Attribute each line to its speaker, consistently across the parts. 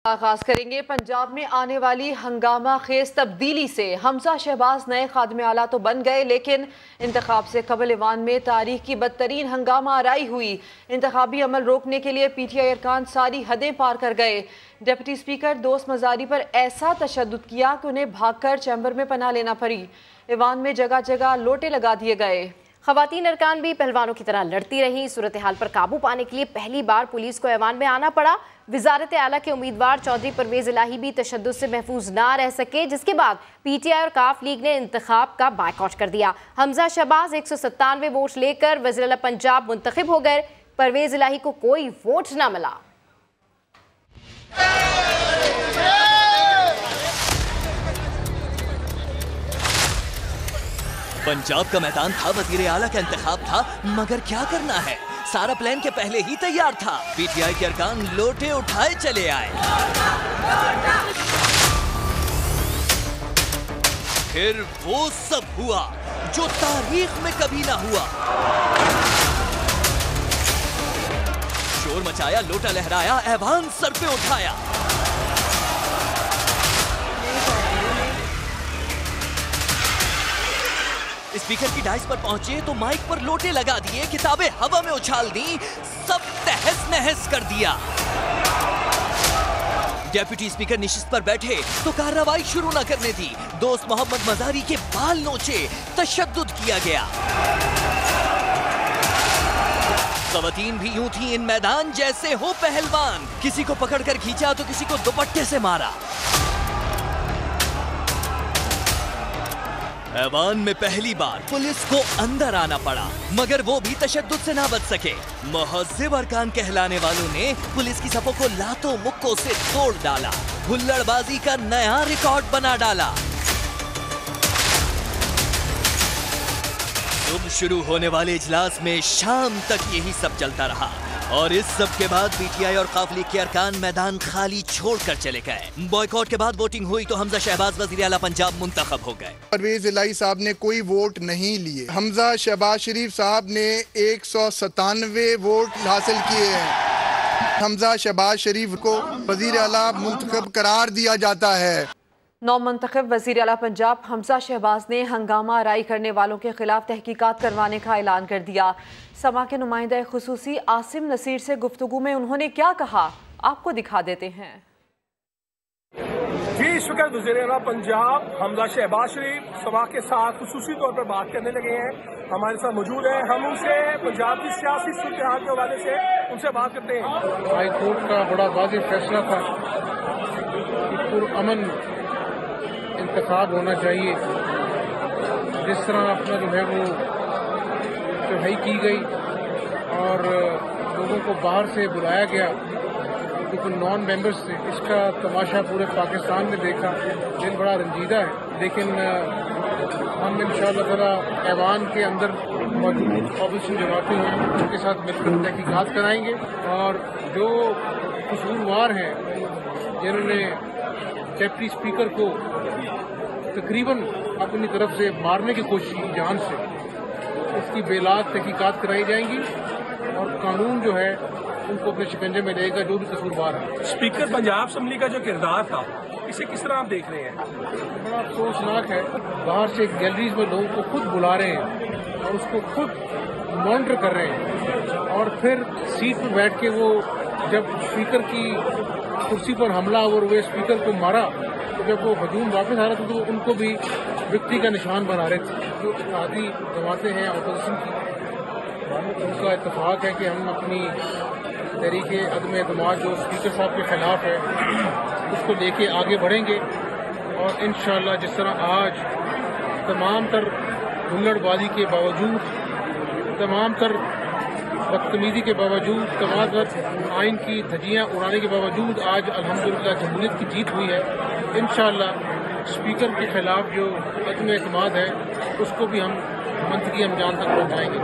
Speaker 1: आगाज करेंगे पंजाब में आने वाली हंगामा खेज तब्दीली से। हमजा शहबाज नए खादमे आला तो बन गए, लेकिन इंतखाब से कबल ईवान में तारीख की बदतरीन हंगामा आराई हुई। इंतखाबी अमल रोकने के लिए PTI अरकान सारी हदें पार कर गए। डिप्टी स्पीकर दोस्त मजारी पर ऐसा तशद्दुद किया कि उन्हें भागकर चैम्बर में पनाह लेना पड़ी। ईवान में जगह जगह लोटे लगा दिए गए।
Speaker 2: खवातीन अरकान भी पहलवानों की तरह लड़ती रहीं। सूरत हाल पर काबू पाने के लिए पहली बार पुलिस को ऐवान में आना पड़ा। वजारत आला के उम्मीदवार चौधरी परवेज इलाही भी तशद्दुद से महफूज ना रह सके, जिसके बाद PTI और काफ लीग ने इंतखाब का बायकॉट कर दिया। हमजा शहबाज 197 वोट लेकर वज़ीर आला पंजाब मुंतखब हो गए। परवेज इलाही को कोई वोट ना मिला।
Speaker 3: पंजाब का मैदान था, वजीर आला का इंतखाब था, मगर क्या करना है, सारा प्लान के पहले ही तैयार था। PTI के अरकान लोटे उठाए चले आए। फिर वो सब हुआ जो तारीख में कभी ना हुआ। शोर मचाया, लोटा लहराया, ऐवान सर पे उठाया। स्पीकर की डाइस पर पहुंचे तो माइक पर लोटे लगा दिए, किताबें हवा में उछाल दी, सब तहस नहस कर दिया। डेप्यूटी स्पीकर निशिस्त पर बैठे तो कार्रवाई शुरू न करने दी। दोस्त मोहम्मद मजारी के बाल नोचे, तशद्दुद किया गया। खवातीन भी यूं थी इन मैदान जैसे हो पहलवान। किसी को पकड़कर खींचा तो किसी को दुपट्टे से मारा। ऐवान में पहली बार पुलिस को अंदर आना पड़ा, मगर वो भी तशद्दुद से ना बच सके। मुहज्जिब अरकान कहलाने वालों ने पुलिस की सफों को लातों मुक्कों से तोड़ डाला, हुल्लड़बाजी का नया रिकॉर्ड बना डाला। सुबह शुरू होने वाले इजलास में शाम तक यही सब चलता रहा और इस सब के बाद PTI और काफ लीग के अरकान मैदान खाली छोड़कर चले गए। बॉयकॉट के बाद वोटिंग हुई तो हमजा शहबाज वज़ीर आला पंजाब मुंतखब हो गए।
Speaker 4: परवेज इलाही साहब ने कोई वोट नहीं लिए। हमजा शहबाज शरीफ साहब ने 197 वोट हासिल किए हैं। हमजा शहबाज शरीफ को वज़ीर आला मुंतखब करार दिया जाता है।
Speaker 1: नौमुंतखब वज़ीर आला पंजाब हमजा शहबाज ने हंगामा आराई करने वालों के खिलाफ तहकीकात करवाने का ऐलान कर दिया। समा के नुमाइंदा खुसूसी आसिम नसीर से गुफ्तगू में उन्होंने क्या कहा, आपको दिखा देते हैं।
Speaker 5: जी, इस वक्त वज़ीर आला पंजाब हमजा शहबाज शरीफ सभा के साथ खुसूसी तौर पर बात करने लगे हैं। हमारे साथ मौजूद है, हम उनसे पंजाब की सियासी सूरत-ए-हाल के हवाले से उनसे बात करते हैं।
Speaker 6: हाई कोर्ट का बड़ा वाज़ेह फैसला था कि पुरअमन इंतखाब होना चाहिए। जिस तरह अपना जो है वो चढ़ाई की गई और लोगों को बाहर से बुलाया गया, क्योंकि नॉन मेंबर्स थे, इसका तमाशा पूरे पाकिस्तान में देखा। दिल बड़ा रंजीदा है, लेकिन हम इंशाअल्लाह ताला ऐवान के अंदर मौजूद ऑपोजिशन जमातें हैं उनके साथ मिलकर तहकीकात कराएंगे और जो कसूरवार हैं जिन्होंने डिप्टी स्पीकर को तकरीबन अपनी तरफ से मारने की कोशिश की जान से, उसकी बेलाग तहकीकात कराई जाएंगी और कानून जो है उनको अपने शिकंजे में लेगा जो भी कसूरवार है।
Speaker 5: स्पीकर पंजाब असम्बली का जो किरदार था, इसे किस तरह आप देख रहे हैं?
Speaker 6: बड़ा अफसोसनाक है, बाहर से गैलरीज में लोगों को खुद बुला रहे हैं और उसको खुद मॉनिटर कर रहे हैं और फिर सीट पर बैठ के वो जब स्पीकर की कुर्सी पर हमला और वे स्पीकर को मारा, तो जब वो हजूम वापस आ रहा था तो उनको भी विक्ट्री का निशान बना रहे थे। जो इत्तेहादी जमातें हैं अपोजिशन की, उनका इत्तेफाक है कि हम अपनी तहरीके अदम एतमाद जो स्पीकर साहब के खिलाफ है उसको लेके आगे बढ़ेंगे और इंशाअल्लाह जिस तरह आज तमाम तर हुल्लड़बाजी के बावजूद, तमाम तर बदतमीजी के बावजूद, तमाम तर आइन की धज्जियाँ उड़ाने के बावजूद आज अल्हम्दुलिल्लाह जमहूरियत की जीत हुई है। इंशाअल्लाह स्पीकर के खिलाफ जो अदम एतमाद है उसको भी हम मंतकी अंजाम तक पहुँचाएंगे।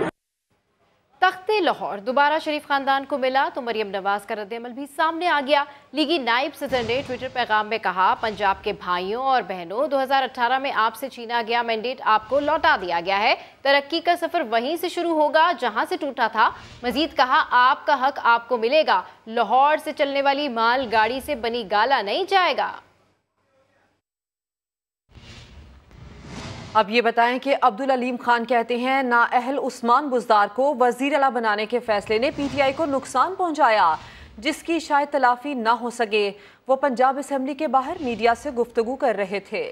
Speaker 2: तख्ते लाहौर दोबारा शरीफ खानदान को मिला तो मरियम नवाज का रद्द-ए-अमल भी सामने आ गया। लीगी नायब सदर ने ट्विटर पैगाम में कहा, पंजाब के भाइयों और बहनों, 2018 में आपसे छीना गया मैंडेट आपको लौटा दिया गया है। तरक्की का सफर वहीं से शुरू होगा जहां से टूटा था। मजीद कहा, आपका हक आपको मिलेगा। लाहौर से चलने वाली माल गाड़ी से बनी गाला नहीं जाएगा।
Speaker 1: अब ये बताएं कि अब्दुल अलीम खान कहते हैं, नाअहल उस्मान बुज़दार को वज़ीर आला बनाने के फैसले ने पीटीआई को नुकसान पहुंचाया, जिसकी शायद तलाफी ना हो सके। वो पंजाब असेंबली के बाहर मीडिया से गुफ्तगू कर रहे थे।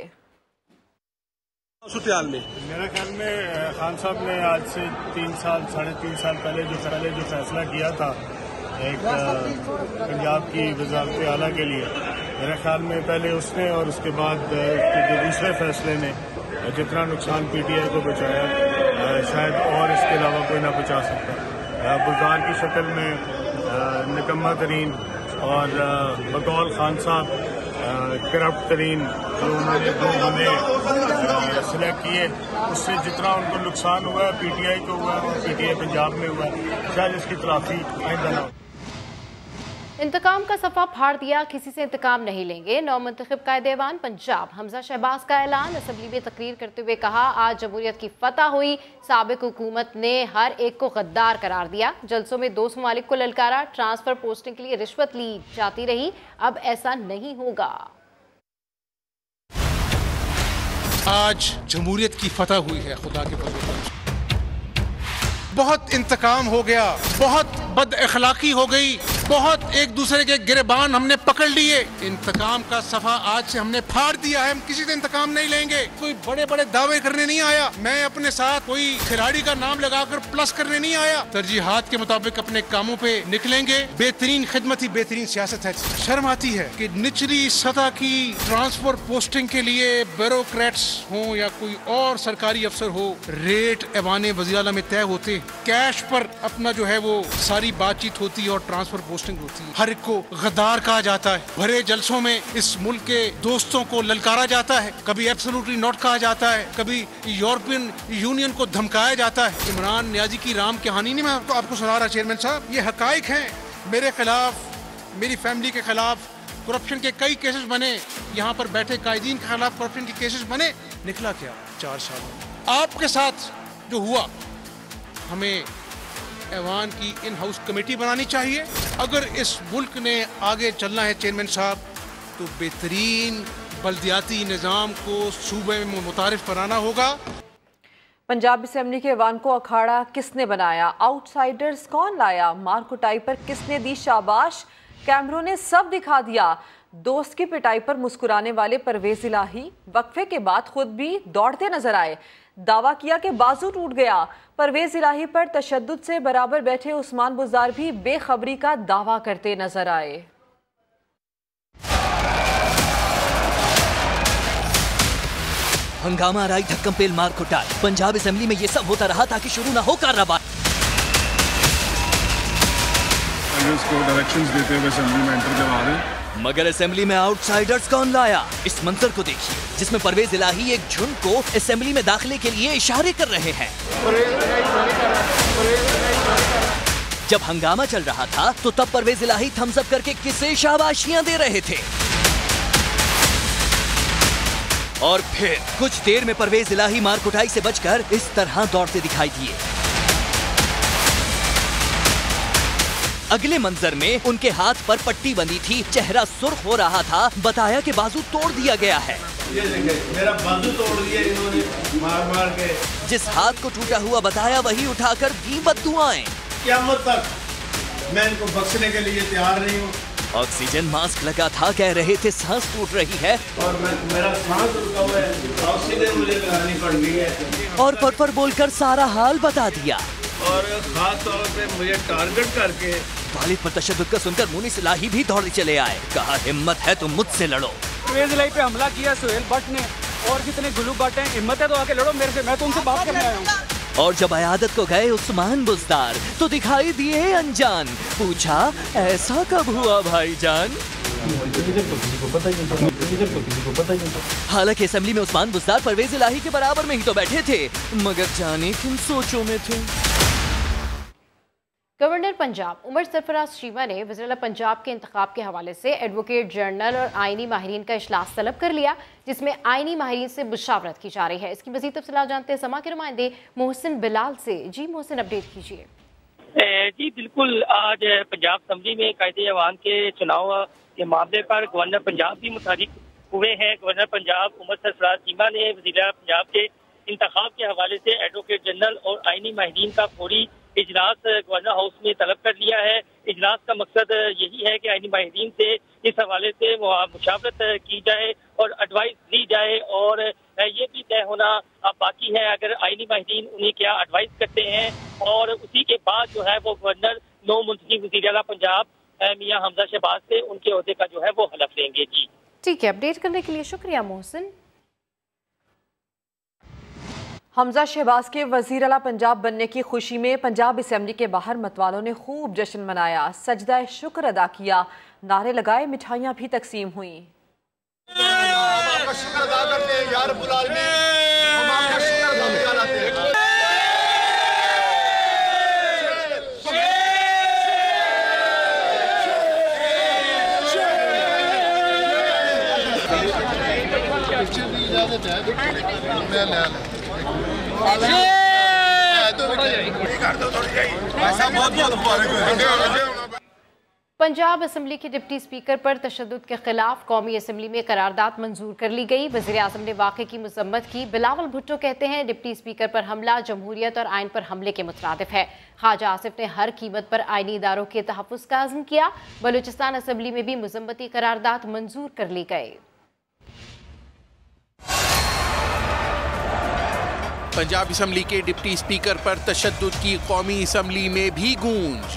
Speaker 7: मेरे ख्याल में खान साहब ने आज से 3 साल 3.5 साल पहले जो फैसला किया था एक पंजाब की वज़ारत आला के लिए, मेरे ख्याल में पहले उसने और उसके बाद जो दूसरे फैसले ने जितना नुकसान पीटीआई को बचाया, शायद और इसके अलावा कोई ना बचा सकता। बुज़दार की शक्ल में निकम्मा तरीन और बकौल खान साहब करप्ट तरीन जो उन्होंने 2 बंदे सिलेक्ट किए, उससे जितना उनको नुकसान हुआ है पीटीआई को हुआ और पीटीआई पंजाब में हुआ, शायद इसकी तलाफी आइंदा ना हो।
Speaker 2: इंतकाम का सफा फाड़ दिया, किसी से इंतकाम नहीं लेंगे। नौमुंतखब कायदेवान पंजाब हमजा शहबाज का ऐलान। असेंबली में तकरीर करते हुए कहा, आज जमहूरियत की फतह हुई, साबिक हुकूमत ने हर एक को गद्दार करार दिया। जलसों में 2 ममालिक को ललकारा, ट्रांसफर पोस्टिंग के लिए रिश्वत ली जाती रही, अब ऐसा नहीं होगा।
Speaker 6: आज जमहूरियत की फतह हुई है, खुदा के फजल से। बहुत इंतकाम हो गया, बहुत बद अखलाकी हो गई, बहुत एक दूसरे के गिरबान हमने पकड़ लिए। इंतकाम का सफा आज से हमने फाड़ दिया है। हम किसी से इंतकाम नहीं लेंगे। कोई बड़े बड़े दावे करने नहीं आया। मैं अपने साथ कोई खिलाड़ी का नाम लगाकर प्लस करने नहीं आया। तरजीहात के मुताबिक अपने कामों पे निकलेंगे। बेहतरीन खिदमत ही बेहतरीन सियासत है। शर्म आती है कि निचली सतह की ट्रांसफर पोस्टिंग के लिए ब्यूरोक्रेट्स हो या कोई और सरकारी अफसर हो, रेट ऐवाने वज़ीर आला में तय होते, कैश पर अपना जो है वो सारी बातचीत होती है और ट्रांसफर पोस्टिंग होती है। हर एक को गद्दार कहा जाता है। भरे जलसों में इस मुल्क के दोस्तों को ललकारा जाता है। कभी एब्सोल्युटली नॉट कहा जाता है, कभी यूरोपियन यूनियन को धमकाया जाता है। इमरान नियाजी की राम कहानी नहीं मैं आपको सुना रहा चेयरमैन साहब, ये हकाइक हैं। मेरे खिलाफ, मेरी फैमिली के खिलाफ करप्शन के कई केसेस बने, यहाँ पर बैठे कायदीन के खिलाफ करप्शन के केसेस बने। निकला क्या 4 साल आपके साथ जो हुआ, हमें ऐवान की इन हाउस कमेटी बनानी चाहिए। अगर इस मुल्क ने आगे चलना है चेयरमैन साहब, तो बेहतरीन बल्दियाती निज़ाम को सूबे में मुतारिफ कराना होगा।
Speaker 1: पंजाब असेंबली के ऐवान को अखाड़ा किसने बनाया? आउटसाइडर्स कौन लाया? मार कुटाई पर किसने दी शाबाश? कैमरों ने सब दिखा दिया। दोस्त की पिटाई पर मुस्कुराने वाले परवेज इलाही वक्फे के बाद खुद भी दौड़ते नजर आए। दावा किया कि बाजू टूट गया। परवेज इलाही पर तशद्दुद से बराबर बैठे उस्मान बुज़दार भी बेखबरी का दावा करते नजर आए।
Speaker 3: हंगामा राई, धक्कम पेल, मार कुटाई। पंजाब असेंबली में ये सब होता रहा ताकि शुरू ना हो कार्रवाई।
Speaker 7: को डायरेक्शंस देते हुए असेंबली में एंटर करवा दें।
Speaker 3: मगर असेंबली में आउटसाइडर्स कौन लाया? इस मंजर को देखिए, जिसमें परवेज इलाही एक झुंड को असेंबली में दाखिले के लिए इशारे कर रहे हैं। जब हंगामा चल रहा था तो तब परवेज इलाही थम्स अप करके किसे शाबाशियां दे रहे थे। और फिर कुछ देर में परवेज इलाही मार कुटाई से बचकर इस तरह दौड़ते दिखाई दिए। अगले मंजर में उनके हाथ पर पट्टी बंधी थी, चेहरा सुर्ख हो रहा था। बताया कि बाजू तोड़ दिया गया है।
Speaker 8: ये देखिए, मेरा बाजू तोड़ दिया इन्होंने मार के।
Speaker 3: जिस हाथ को टूटा हुआ बताया, वही उठाकर दी बद्दुआएं।
Speaker 8: क़यामत तक मैं इनको बख्शने के लिए तैयार नहीं हूँ।
Speaker 3: ऑक्सीजन मास्क लगा था, कह रहे थे सांस टूट रही है
Speaker 8: और मेरा सांस रुका हुआ है, ऑक्सीजन मुझे लगानी पड़ गई है।
Speaker 3: और फरफर बोलकर सारा हाल बता दिया।
Speaker 8: और खास तौर पे मुझे टारगेट करके
Speaker 3: वालिद पर तशद्दुद का सुनकर मुनीस इलाही भी दौड़े चले आए। कहा, हिम्मत है तो मुझसे लड़ो।
Speaker 9: परवेज इलाही पे हमला किया सुहेल भट्ट ने और जितने गुलू भट्ट हैं, हिम्मत है तो आके लड़ो मेरे से, मैं तो उनसे बात करने आया हूँ।
Speaker 3: और जब अयादत को गए उस्मान बुज़दार तो दिखाई दिए अनजान। पूछा, ऐसा कब हुआ भाईजान? हालांकि असेंबली में उस्मान बुज़दार परवेज इलाही के बराबर में ही तो बैठे थे, मगर जाने किन सोचों में थे।
Speaker 2: गवर्नर पंजाब उमर सरफराज चीमा ने वज़ीर-ए-आला पंजाब के इंतखाब के हवाले से एडवोकेट जनरल और आइनी माहिरीन का इजलास तलब कर लिया, जिसमें आइनी माहिरीन से मुशावरत की जा रही है। इसकी मज़ीद तफसीलात जानते हैं समा के नुमाइंदे मोहसिन बिलाल से। जी मोहसिन, अपडेट कीजिए।
Speaker 10: जी बिल्कुल, आज पंजाब असम्बली में कायदे अवाम के चुनाव के मामले पर गवर्नर पंजाब भी मुतहरिक हुए हैं। गवर्नर पंजाब उमर सरफराज चीमा ने वज़ीर-ए-आला पंजाब के इंतखाब के हवाले से एडवोकेट जनरल और आइनी माहिरीन का फौरी इजलास गवर्नर हाउस में तलब कर लिया है। इजलास का मकसद यही है कि आइनी माहिरीन से इस हवाले से मुशावरत की जाए और एडवाइस दी जाए, और ये भी तय होना अब बाकी है अगर आइनी माहिरीन उन्हें क्या एडवाइस करते हैं, और उसी के बाद जो है वो गवर्नर नौ मुंतखब वज़ीर-ए-आला पंजाब मियां हमजा शहबाज से उनके ओहदे का जो है वो हलफ लेंगे। जी
Speaker 2: ठीक है, अपडेट करने के लिए शुक्रिया मोहसिन।
Speaker 1: हमजा शहबाज के वज़ीर आला पंजाब बनने की खुशी में पंजाब असेंबली के बाहर मतवालों ने खूब जश्न मनाया, सजदा शुक्र अदा किया, नारे लगाए, मिठाइयाँ भी तकसीम हुई।
Speaker 2: पंजाब असम्बली के डिप्टी स्पीकर पर तशद्दुद के खिलाफ कौमी असम्बली में करारदाद मंजूर कर ली गई। वज़ीर आज़म ने वाक़े की मज़म्मत की। बिलावल भुट्टो कहते हैं डिप्टी स्पीकर पर हमला जमहूरियत और आइन पर हमले के मुतरादिफ है। ख्वाजा आसिफ ने हर कीमत पर आइनी इदारों के तहफ़्फ़ुज़ का अज़्म किया। बलूचिस्तान असम्बली में भी मज़म्मती करारदाद मंजूर कर ली गई।
Speaker 11: पंजाब असम्बली के डिप्टी स्पीकर पर तशद्दुद की कौमी असम्बली में भी गूंज।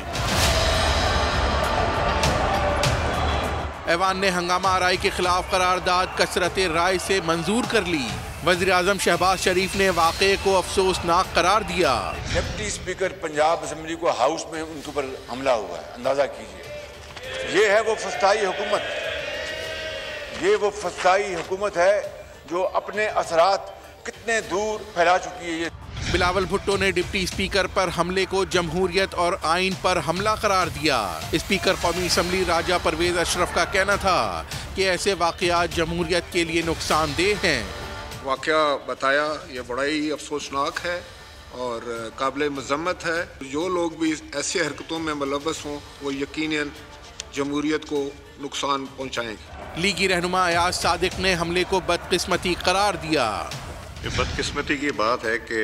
Speaker 11: ऐवान ने हंगामा आराई के खिलाफ करारदाद कसरत राय से मंजूर कर ली। वज़ीर आज़म शहबाज शरीफ ने वाक़े को अफसोसनाक करार दिया।
Speaker 12: डिप्टी स्पीकर पंजाब असम्बली को हाउस में उनके ऊपर हमला हुआ है, अंदाजा कीजिए। ये है वो फस्ताई हुकूमत, ये वो फस्ताई हुकूमत है जो अपने असरात कितने दूर फैला चुकी है। ये
Speaker 11: बिलावल भुट्टो ने डिप्टी स्पीकर पर हमले को जमहूरियत और आइन पर हमला करार दिया। स्पीकर कौमी असम्बली राजा परवेज अशरफ का कहना था कि ऐसे वाक़यात जमहूरियत के लिए नुकसानदेह हैं।
Speaker 13: वाक़या बताया, ये बड़ा ही अफसोसनाक है और काबिल मज़म्मत है। जो लोग भी ऐसे हरकतों में मुलव्वस हों वो यकीनन जमहूरियत को नुकसान पहुँचाएंगे।
Speaker 11: लीगी रहनुमा अयाज सादिक ने हमले को बदकिस्मती करार दिया।
Speaker 14: ये बदकिस्मती की बात है कि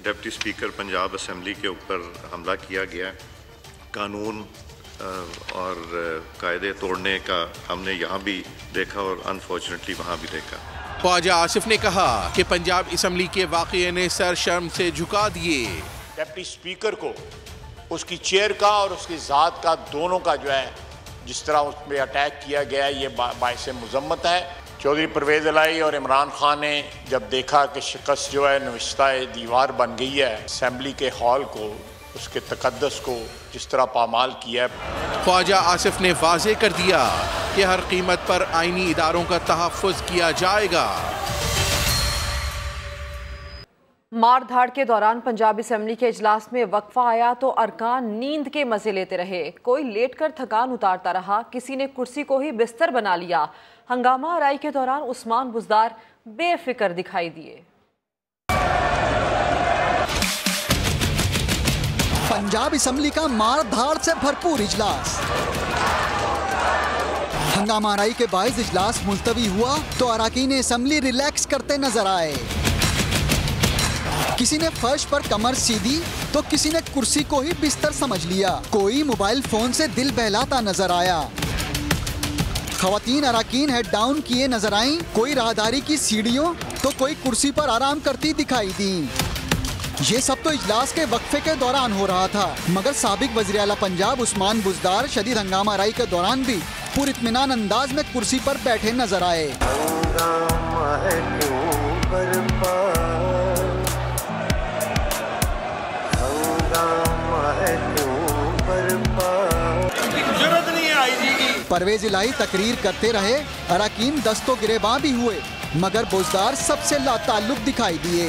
Speaker 14: डिप्टी स्पीकर पंजाब असम्बली के ऊपर हमला किया गया। कानून और कायदे तोड़ने का हमने यहाँ भी देखा और अनफॉर्चुनेटली वहाँ भी देखा।
Speaker 11: ख्वाजा आसिफ ने कहा कि पंजाब असम्बली के वाक़ये ने सर शर्म से झुका दिए।
Speaker 15: डिप्टी स्पीकर को उसकी चेयर का और उसकी ज़ात का दोनों का जो है जिस तरह उस पर अटैक किया गया ये बाइस मुज़म्मत है। चौधरी परवेज़ इलाही और इमरान खान ने जब देखा कि शिकस्त जो है नविश्ता दीवार बन गई है, असम्बली के हॉल को, उसके तकद्दस को जिस तरह पामाल किया है।
Speaker 11: ख्वाजा आसिफ ने वाज़े कर दिया कि हर कीमत पर आइनी इदारों का तहफ़्फ़ुज़ किया जाएगा।
Speaker 1: मार धाड़ के दौरान पंजाब असेंबली के इजलास में वक्फा आया तो अरकान नींद के मजे लेते रहे। कोई लेटकर थकान उतारता रहा, किसी ने कुर्सी को ही बिस्तर बना लिया। हंगामा आराई के दौरान उस्मान बुज़दार बेफिक्र दिखाई दिए।
Speaker 16: पंजाब असेंबली का मार धाड़ से भरपूर इजलास। हंगामा आराई के बायस इजलास मुलतवी हुआ तो अरकान असेंबली रिलैक्स करते नजर आए। किसी ने फर्श पर कमर सीधी तो किसी ने कुर्सी को ही बिस्तर समझ लिया। कोई मोबाइल फोन से दिल बहलाता नजर आया। खवातीन अरकान हेड डाउन किए नजर आईं, कोई राहदारी की सीढ़ियों तो कोई कुर्सी पर आराम करती दिखाई दी। ये सब तो इजलास के वक्फे के दौरान हो रहा था, मगर साबिक वज़ीर आला पंजाब उस्मान बुज़दार शदीद हंगामा आराई के दौरान भी पुरइत्मीनान अंदाज में कुर्सी पर बैठे नजर आए। परवेज इलाही तकरीर करते रहे, अरकान दस्तो गिरेबां भी हुए, मगर बुज़दार सबसे लाताल्लुक दिखाई दिए।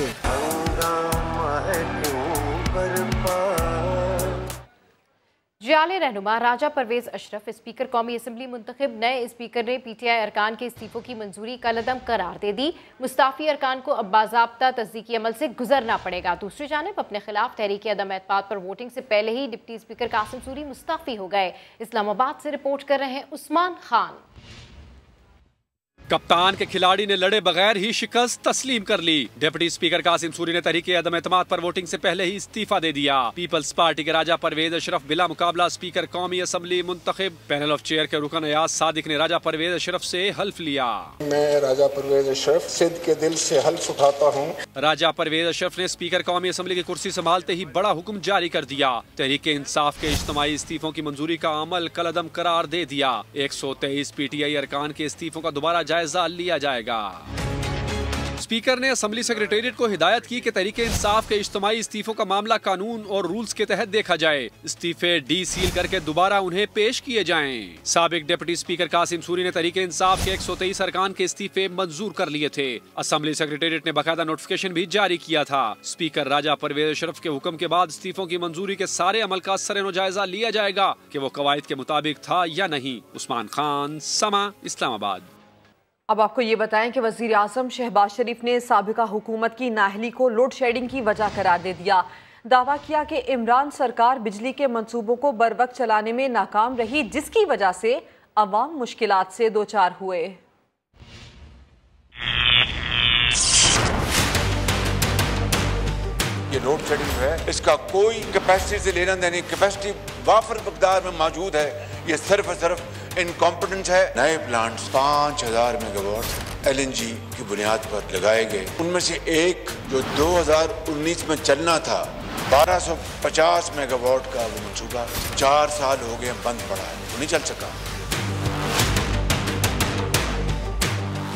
Speaker 2: जियाले रहनुमा राजा परवेज अशरफ स्पीकर कौमी असम्बली मुंतखब। नए स्पीकर ने पीटीआई अरकान के इस्तीफों की मंजूरी कलअदम करार दे दी। मुस्ताफी अरकान को अब बाज़ाब्ता तस्दीकी अमल से गुजरना पड़ेगा। दूसरी जानिब अपने खिलाफ तहरीक अदम एतमाद पर वोटिंग से पहले ही डिप्टी स्पीकर कासिम सूरी मुस्ताफी हो गए। इस्लामाबाद से रिपोर्ट कर रहे हैं उस्मान खान।
Speaker 9: कप्तान के खिलाड़ी ने लड़े बगैर ही शिकस्त तस्लीम कर ली। डिप्टी स्पीकर कासिम सूरी ने तहरीक अदम एतमाद पर वोटिंग से पहले ही इस्तीफा दे दिया। पीपल्स पार्टी के राजा परवेज अशरफ बिला मुकाबला स्पीकर कौमी असम्बली मुंतखब। पैनल ऑफ चेयर के रुकन अयाज सादिक ने राजा परवेज अशरफ से हल्फ लिया।
Speaker 13: मैं राजा परवेज अशरफ सिद्ध के दिल से हल्फ उठाता हूँ।
Speaker 9: राजा परवेज अशरफ ने स्पीकर कौमी असम्बली की कुर्सी संभालते ही बड़ा हुक्म जारी कर दिया। तहरीक इंसाफ के इज्तिमाई इस्तीफों की मंजूरी का अमल कलअदम करार दे दिया। 123 पीटीआई अरकान के इस्तीफों का दोबारा जायजा लिया जाएगा। स्पीकर ने असम्बली सेक्रेटेरिएट को हिदायत की कि तहरीक इंसाफ के इज्तिमाई इस्तीफों का मामला कानून और रूल्स के तहत देखा जाए। इस्तीफे डी सील करके दोबारा उन्हें पेश किए जाएं। साबिक डिप्टी स्पीकर कासिम सूरी ने तहरीक इंसाफ के 123 अरकान के इस्तीफे मंजूर कर लिए थे। असम्बली सेक्रेटेरिएट ने बाकायदा नोटिफिकेशन भी जारी किया था। स्पीकर राजा परवेज अशरफ के हुक्म के बाद इस्तीफों की मंजूरी के सारे अमल का सरेनो जायजा लिया जाएगा कि वो कवायद के मुताबिक था या नहीं। उस्मान खान, समा, इस्लामाबाद।
Speaker 1: अब आपको ये बताएं कि वज़ीर आज़म शहबाज शरीफ ने साबिका हुकूमत की नाअहली को लोड शेडिंग की वजह करार दे दिया। दावा किया कि इमरान सरकार बिजली के मंसूबों को बरवक्त चलाने में नाकाम रही, जिसकी वजह से अवाम मुश्किलात से दो चार हुए।
Speaker 12: ये लोड शेडिंग है, इसका कोई कैपेसिटी से लेना देना, कैपेसिटी वाफर मकदार में मौजूद है। ये सिर्फ और सिर्फ इनकॉम्पिटेंस है। नए प्लांट्स 5000 मेगावाट LNG की बुनियाद पर लगाए गए। उनमें से एक जो 2019 में चलना था 1250 मेगावाट का वो मंसूबा 4 साल हो गए बंद पड़ा है, वो नहीं चल सका।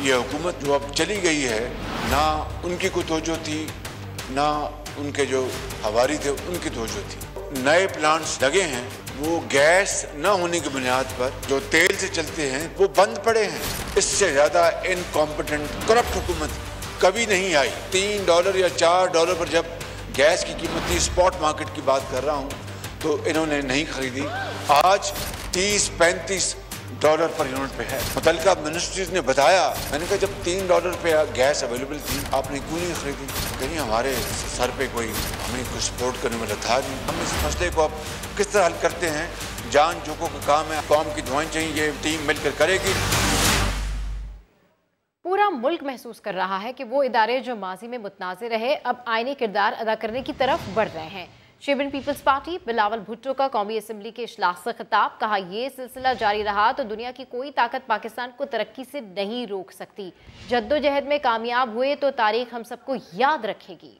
Speaker 12: ये हुकूमत जो अब चली गई है, ना उनकी कोई तवज्जो थी, ना उनके जो हवारी थे उनकी तवज्जो थी। नए प्लांट्स लगे हैं, वो गैस न होने की बुनियाद पर जो तेल से चलते हैं वो बंद पड़े हैं। इससे ज्यादा इनकॉम्पिटेंट करप्ट हुकूमत कभी नहीं आई। $3 या $4 पर जब गैस की कीमत थी, स्पॉट मार्केट की बात कर रहा हूँ, तो इन्होंने नहीं खरीदी। आज $30-35 पर यूनिट पे है। मुतल्लिका मिनिस्ट्रीज ने बताया, मैंने कहा जब $3 पे गैस अवेलेबल थी आपने क्यों नहीं खरीदी? कहीं हमारे सर पे कोई हमें कोई सपोर्ट करने वाला था नहीं। हम इस मसले को अब किस तरह हल करते हैं, जान जोकों का काम है, कौम की दुआएं चाहिए, ये टीम मिलकर करेगी।
Speaker 2: पूरा मुल्क महसूस कर रहा है कि वो इदारे जो माजी में मुतनाज़ रहे अब आईनी किरदार अदा करने की तरफ बढ़ रहे हैं। शेबिन पीपल्स पार्टी बिलावल भुट्टो का कौमी असम्बली के इजलास से खिताब, कहा ये सिलसिला जारी रहा तो दुनिया की कोई ताकत पाकिस्तान को तरक्की से नहीं रोक सकती। जद्दोजहद में कामयाब हुए तो तारीख हम सबको याद रखेगी।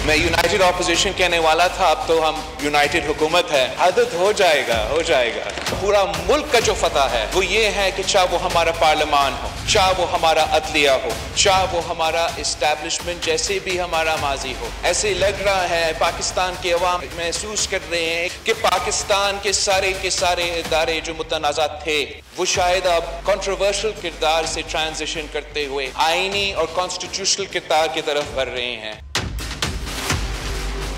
Speaker 17: मैं यूनाइटेड ऑपोजिशन कहने वाला था, अब तो हम यूनाइटेड हुकूमत है। आदत हो जाएगा। पूरा मुल्क का जो फतह है वो ये है कि चाहे वो हमारा पार्लियामान हो, चाहे वो हमारा अदलिया हो, चाहे वो हमारा इस्टेब्लिशमेंट जैसे भी हमारा माजी हो, ऐसे लग रहा है पाकिस्तान के अवाम महसूस कर रहे हैं कि पाकिस्तान के सारे इदारे जो मुतनाज़ा थे वो शायद अब कंट्रोवर्शियल किरदार से ट्रांजिशन करते हुए आईनी और कॉन्स्टिट्यूशनल किरदार की तरफ बढ़ रहे हैं।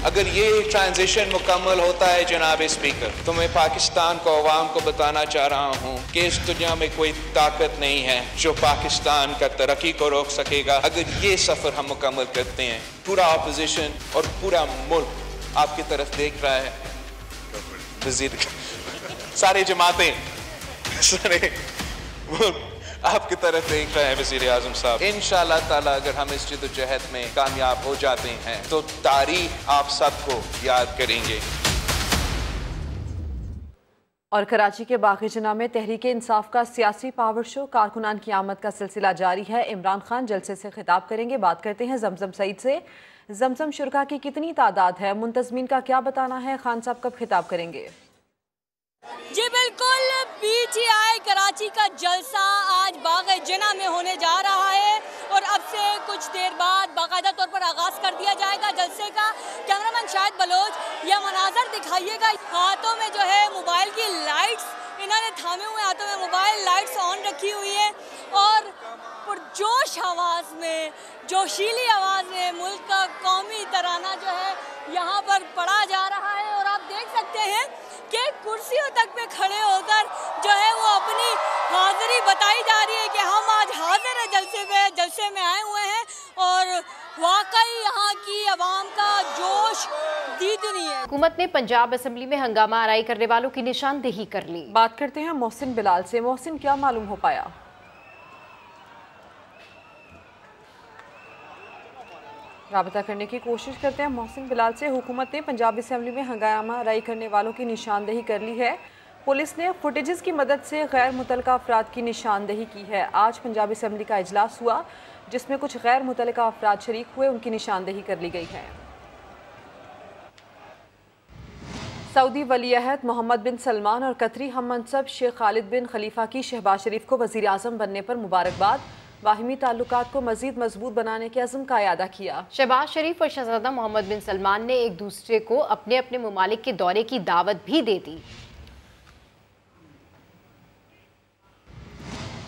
Speaker 17: अगर ये ट्रांजिशन मुकम्मल होता है जनाब स्पीकर, तो मैं पाकिस्तान को अवाम को बताना चाह रहा हूँ कि इस दुनिया में कोई ताकत नहीं है जो पाकिस्तान का तरक्की को रोक सकेगा। अगर ये सफ़र हम मुकम्मल करते हैं, पूरा अपोजिशन और पूरा मुल्क आपकी तरफ देख रहा है, वज़ीर सारे जमातें सारे आपकी तरफ देख रहे हैं वज़ीर आज़म साहब। इंशाअल्लाह ताला अगर हम इस जद्दोजहद में कामयाब हो जाते हैं तो तारीख आप सबको याद करेंगे।
Speaker 1: और कराची के बाग़-ए-जनाह में तहरीक इंसाफ का सियासी पावर शो, कारकुनान की आमद का सिलसिला जारी है। इमरान खान जलसे से खिताब करेंगे। बात करते हैं जमजम सईद से। जमजम, शुरका की कितनी तादाद है, मुंतज़मीन का क्या बताना है, खान साहब कब खिताब करेंगे?
Speaker 18: जी बिल्कुल, पीटीआई कराची का जलसा आज बाग़-ए-जनाह में होने जा रहा है और अब से कुछ देर बाद बाकायदा तौर पर आगाज़ कर दिया जाएगा जलसे का। कैमरामैन शाहिद बलोच, यह मनाजर दिखाइएगा। हाथों में जो है मोबाइल की लाइट्स इन्होंने थामे हुए, हाथों में मोबाइल लाइट्स ऑन रखी हुई है और पुरजोश आवाज़ में, जोशीली आवाज़ में मुल्क का कौमी तराना जो है यहाँ पर पढ़ा जा रहा है। और आप देख सकते हैं कि कुर्सियों तक पे खड़े होकर जो है वो अपनी हाजिरी बताई जा रही है कि हम आज हाजिर है जलसे में आए हुए हैं। और वाकई यहाँ की आवाम का जोश दीदनी है।
Speaker 2: हुकूमत ने पंजाब असेंबली में हंगामा आराई करने वालों की निशानदेही कर ली।
Speaker 1: बात करते हैं मोहसिन बिलाल से। मोहसिन, क्या मालूम हो पाया? राबता करने की कोशिश करते हैं मोहसिन बिलाल से। हुकूमत ने पंजाब असेंबली में हंगामा आराई करने वालों की निशानदेही कर ली है। पुलिस ने फुटेजेस की मदद से गैर मुतल्लिका अफराद की निशानदेही की है। आज पंजाब असेंबली का इजलास हुआ जिसमें कुछ गैर मुतल्लिका अफराद शरीक हुए, उनकी निशानदेही कर ली गई है। सऊदी वलीअहद मोहम्मद बिन सलमान और कतरी हम मनसब शेख खालिद बिन खलीफा की शहबाज शरीफ को वज़ीर आज़म बनने पर मुबारकबाद। बाहिमी ताल्लुकात को मज़ीद मजबूत बनाने के अज़्म का इयादा किया।
Speaker 2: शहबाज शरीफ और शहजादा मोहम्मद बिन सलमान ने एक दूसरे को अपने अपने ममालिक के दौरे की दावत भी दे दी।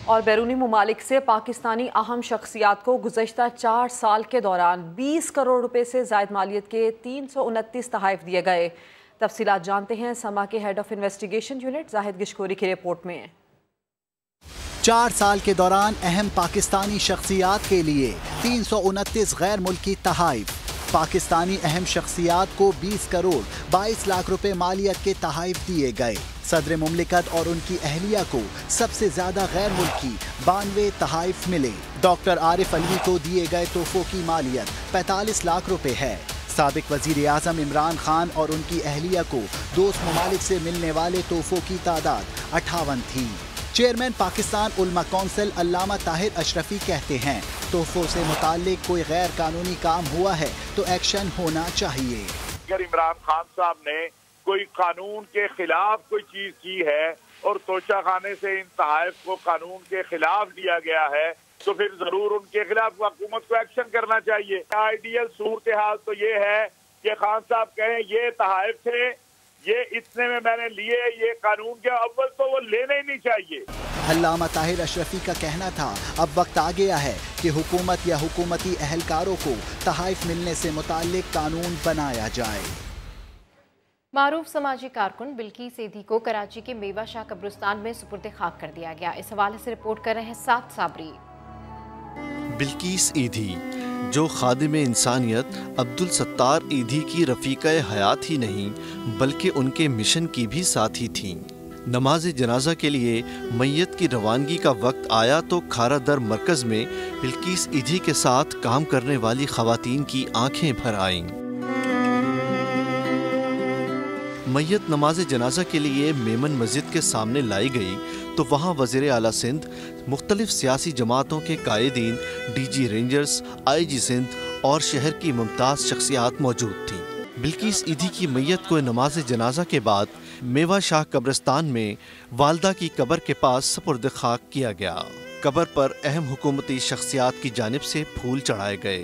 Speaker 2: और बैरूनी ममालिक से पाकिस्तानी अहम शख्सियात को गुज़श्ता 4 साल के दौरान 20 करोड़ रुपए से ज़ायद मालियत के 329 तहाइफ दिए गए। तफसीलात जानते हैं समा के head of investigation unit Zahid Gishkori की रिपोर्ट में।
Speaker 16: 4 साल के दौरान अहम पाकिस्तानी शख्सियात के लिए 329 गैर मुल्की तहाइफ। पाकिस्तानी अहम शख्सियात को 20 करोड़ 22 लाख रुपए मालियत के तहाइफ दिए गए। सदर मुमलिकत और उनकी अहलिया को सबसे ज्यादा गैर मुल्की 92 तहाइफ मिले। डॉक्टर आरिफ अलवी को दिए गए तोहफों की मालियत 45 लाख रुपए है। साबिक वजीर आजम इमरान खान और उनकी अहलिया को दोस्त ममालिक से मिलने वाले तोहफों की तादाद 58 थी। चेयरमैन पाकिस्तान उलमा कौंसिल अल्लामा ताहिर अशरफी कहते हैं तोहफों से मुताल्लिक कोई गैर कानूनी काम हुआ है तो एक्शन होना चाहिए।
Speaker 15: अगर इमरान खान साहब ने कोई कानून के खिलाफ कोई चीज की है और तोशा खाने से इन तहाइफ को कानून के खिलाफ दिया गया है तो फिर जरूर उनके खिलाफ हुकूमत को एक्शन करना चाहिए। आइडियल सूरत हाल तो ये है कि खान साहब कहें ये तहाइफ थे, ये इतने में मैंने लिए, ये कानून के अव्वल तो वो लेने ही नहीं चाहिए।
Speaker 16: अल्लामा ताहिर अशरफी का कहना था अब वक्त आ गया है कि हुकूमत या हुकूमती अहलकारों को तहाइफ मिलने से मुताल्लिक कानून बनाया जाए।
Speaker 2: मारूफ समाजी कारकुन बिल्किस ईधी को कराची के मेवा शाह कब्रिस्तान में सुपुर्द खाक कर दिया गया। इस हवाले से रिपोर्ट कर रहे हैं साद साबरी।
Speaker 19: बिल्किस ईधी जो खादिम इंसानियत अब्दुल सत्तार ईधी की रफ़ीक़ा हयात ही नहीं बल्कि उनके मिशन की भी साथी थीं। नमाज जनाजा के लिए मैयत की रवानगी का वक्त आया तो खारा दर मरकज़ में बिल्किस ईधी के साथ काम करने वाली ख़वातीन की आंखें भर आईं। मैयत नमाज जनाजा के लिए मेमन मस्जिद के सामने लाई गई तो वहाँ वज़ीर आला सिंध, मुख्तलिफ सियासी जमातों के कायदीन, DG रेंजर्स, IG सिंध और शहर की मुमताज़ शख्सियात मौजूद थीं। बिल्किस ईधी की मैयत को नमाज जनाजा के बाद मेवा शाह कब्रिस्तान में वालदा की कब्र के पास सुपुर्द खाक किया गया। कब्र पर अहम हुकूमती शख्सियात की जानिब से फूल चढ़ाए गए।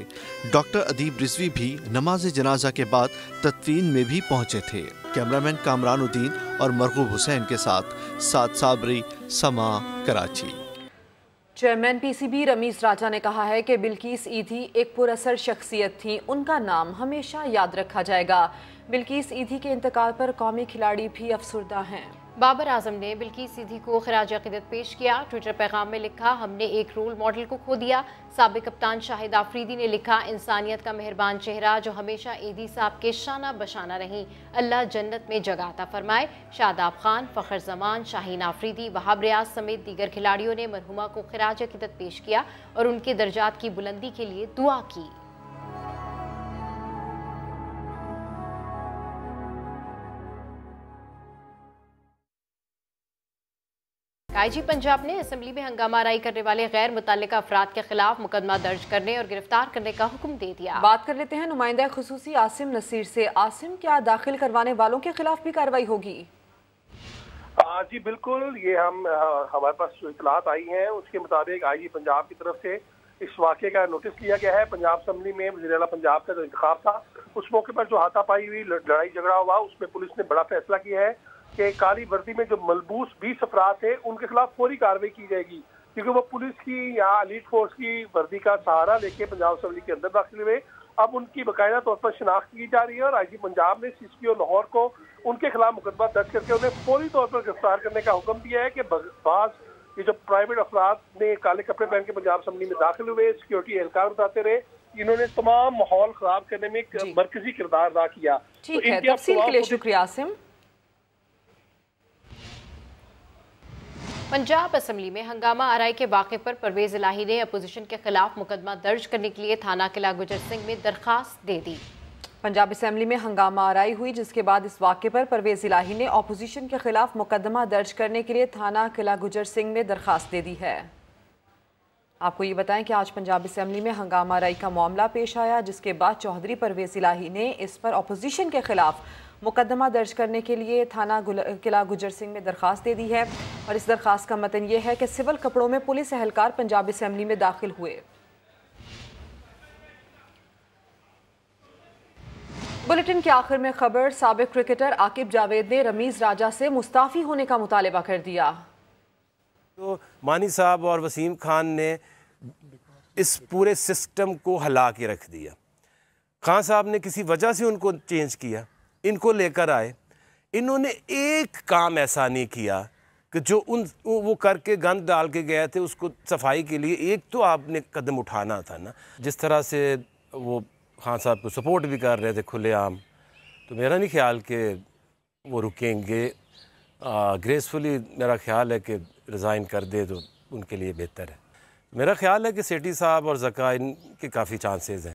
Speaker 19: डॉक्टर अदीब रिजवी भी नमाज जनाजा के बाद तदफीन में भी पहुंचे थे। कैमरामैन कामरानुद्दीन और मरगूब हुसैन के साथ साद साबरी, समा, कराची।
Speaker 1: चेयरमैन PCB रमीज राजा ने कहा है कि बिल्किस ईधी एक पुरअसर शख्सियत थी, उनका नाम हमेशा याद रखा जाएगा। बिल्किस ईधी के इंतकाल पर कौमी खिलाड़ी भी अफसुर्दा हैं।
Speaker 2: बाबर आजम ने बिल्किस ईधी को खिराज अक़ीदत पेश किया। ट्विटर पैगाम में लिखा, हमने एक रोल मॉडल को खो दिया। साबिक कप्तान शाहिद आफरीदी ने लिखा, इंसानियत का मेहरबान चेहरा जो हमेशा ईदी साहब के शाना बशाना रहीं, अल्लाह जन्नत में जगह अता फरमाए। शादाब खान, फ़खर जमान, शाहीन आफरीदी, वहाब रियाज समेत दीगर खिलाड़ियों ने मरहुमा को खिराज अक़ीदत पेश किया और उनके दर्जात की बुलंदी के लिए दुआ की। IG पंजाब ने असेंबली में हंगामा आराई करने वाले गैर मुतल्लिका अफराद के खिलाफ मुकदमा दर्ज करने और गिरफ्तार करने का हुक्म दे दिया।
Speaker 1: बात कर लेते हैं नुमाइंदा खुसूसी आसिम नसीर से। आसिम, क्या दाखिल करवाने वालों के खिलाफ भी कार्रवाई होगी?
Speaker 5: जी बिल्कुल, ये हमारे पास जो इतलात आई हैं उसके मुताबिक IG पंजाब की तरफ से इस वाक़े का नोटिस लिया गया है। पंजाब असेंबली में वज़ीर आला पंजाब का जो इंतखाब था उस मौके पर जो हाथापाई हुई, लड़ाई झगड़ा हुआ, उसमें पुलिस ने बड़ा फैसला किया है कि काली वर्दी में जो मलबूस 20 अफराद थे उनके खिलाफ फौरी कार्रवाई की जाएगी। क्योंकि वो पुलिस की या एलीट फोर्स की वर्दी का सहारा लेके पंजाब असेंबली के अंदर दाखिल हुए। अब उनकी बाकायदा तौर पर शिनाख्त की जा रही है और आईजी पंजाब ने CSPO लाहौर को उनके खिलाफ मुकदमा दर्ज करके उन्हें फौरी तौर पर गिरफ्तार करने का हुक्म दिया है कि बाज ये जो प्राइवेट अफराद ने काले कपड़े पहन के पंजाब असेंबली में दाखिल हुए, सिक्योरिटी एहलकार बताते रहे, इन्होंने तमाम माहौल खराब करने में एक मरकजी किरदार अदा किया।
Speaker 1: ठीक है, तफसील के लिए शुक्रिया आसिम।
Speaker 2: पंजाब असेंबली में हंगामा आराई के वाक़े पर परवेज इलाही ने अपोजिशन के खिलाफ मुकदमा दर्ज करने के लिए थाना किला गुजर सिंह में दरखास्त दे दी।
Speaker 1: पंजाब असेंबली में हंगामा आराई हुई, जिसके बाद इस वाक़े पर परवेज इलाही ने अपोजिशन के खिलाफ मुकदमा दर्ज करने के लिए थाना किला गुजर सिंह में दरखास्त दे दी है। आपको ये बताएं कि आज पंजाब असेंबली में हंगामा आराई का मामला पेश आया, जिसके बाद चौधरी परवेज इलाही ने इस पर अपोजिशन के खिलाफ मुकदमा दर्ज करने के लिए थाना किला गुजर सिंह में दरखास्त दे दी है। और इस दरखास्त का मतन ये है कि सिविल कपड़ों में पुलिस एहलकार पंजाब असेंबली में दाखिल हुए। बुलेटिन के आखिर में खबर, साबिक क्रिकेटर आकिब जावेद ने रमीज राजा से मुस्ताफ़ी होने का मुतालबा कर दिया।
Speaker 20: तो मानी साहब और वसीम खान ने इस पूरे सिस्टम को हिला के रख दिया। खान साहब ने किसी वजह से उनको चेंज किया, इनको लेकर आए, इन्होंने एक काम ऐसा नहीं किया कि जो वो करके गंद डाल के गए थे उसको सफाई के लिए एक तो आपने कदम उठाना था ना। जिस तरह से वो खान साहब को सपोर्ट भी कर रहे थे खुलेआम, तो मेरा नहीं ख्याल कि वो रुकेंगे। ग्रेसफुली मेरा ख्याल है कि रिज़ाइन कर दे तो उनके लिए बेहतर है। मेरा ख्याल है कि सेठी साहब और ज़का इनके काफ़ी चांसेस हैं।